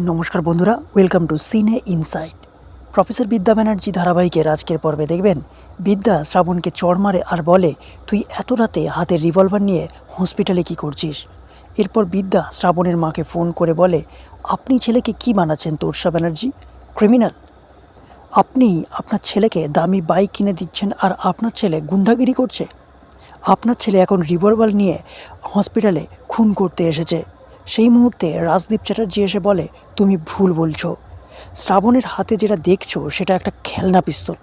নমস্কার বন্ধুরা, welcome to সিনে ইনসাইট। প্রফেসর বিদ্যা ব্যানার্জি ধারাবাহিকের আজকের পর্বে দেখবেন বিদ্যা শ্রাবণকে চড় মারে আর বলে, তুই এত রাতে হাতে রিভলভার নিয়ে হসপিটালে কি করছিস? এরপর বিদ্যা শ্রাবণের মাকে ফোন করে বলে, আপনি ছেলেকে কি বানাচ্ছেন তোরসা ব্যানার্জি? ক্রিমিনাল। আপনি আপনার ছেলেকে দামি বাইক কিনে দিচ্ছেন আর আপনার ছেলে গুন্ডাগিরি করছে। আপনার ছেলে এখন রিভলভার নিয়ে হসপিটালে খুন করতে এসেছে। সেই মুহূর্তে রাজদীপ চ্যাটার্জি এসে বলে, তুমি ভুল বলছো। শ্রাবণের হাতে যেটা দেখছো সেটা একটা খেলনা পিস্তল,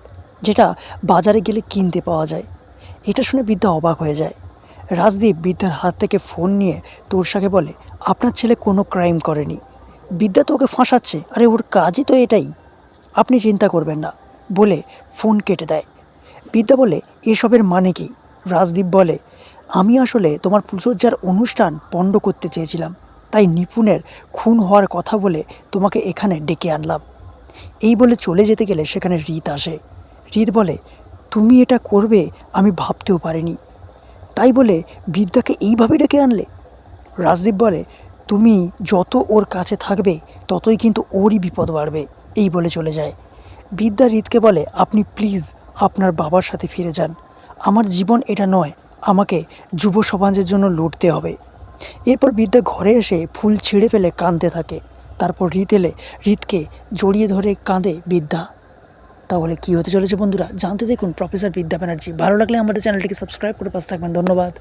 যেটা বাজারে গেলে কিনতে পাওয়া যায়। এটা শুনে বিদ্যা অবাক হয়ে যায়। রাজদীপ বিদ্যার হাত থেকে ফোন নিয়ে তোরসাকে বলে, আপনার ছেলে কোনো ক্রাইম করেনি। বিদ্যা তো ওকে ফাঁসাচ্ছে, আরে ওর কাজই তো এটাই, আপনি চিন্তা করবেন না বলে ফোন কেটে দেয়। বিদ্যা বলে, এসবের মানে কি? রাজদীপ বলে, আমি আসলে তোমার ফুলসজ্জার অনুষ্ঠান পণ্ড করতে চেয়েছিলাম, তাই নিপুণের খুন হওয়ার কথা বলে তোমাকে এখানে ডেকে আনলাম। এই বলে চলে যেতে গেলে সেখানে রীত আসে। রীত বলে, তুমি এটা করবে আমি ভাবতেও পারিনি, তাই বলে বিদ্যাকে এইভাবে ডেকে আনলে? রাজদীপ বলে, তুমি যত ওর কাছে থাকবে ততই কিন্তু ওরই বিপদ বাড়বে। এই বলে চলে যায়। বিদ্যা রীতকে বলে, আপনি প্লিজ আপনার বাবার সাথে ফিরে যান। আমার জীবন এটা নয়, আমাকে যুব সমাজের জন্য লড়তে হবে। এরপর বিদ্যা ঘরে এসে ফুল ছিঁড়ে ফেলে কাঁদতে থাকে। তারপর রীত এলে রীতকে জড়িয়ে ধরে কাঁদে বিদ্যা। তাহলে কী হতে চলেছে বন্ধুরা, জানতে দেখুন প্রফেসর বিদ্যা ব্যানার্জি। ভালো লাগলে আমাদের চ্যানেলটিকে সাবস্ক্রাইব করে পাশে থাকবেন। ধন্যবাদ।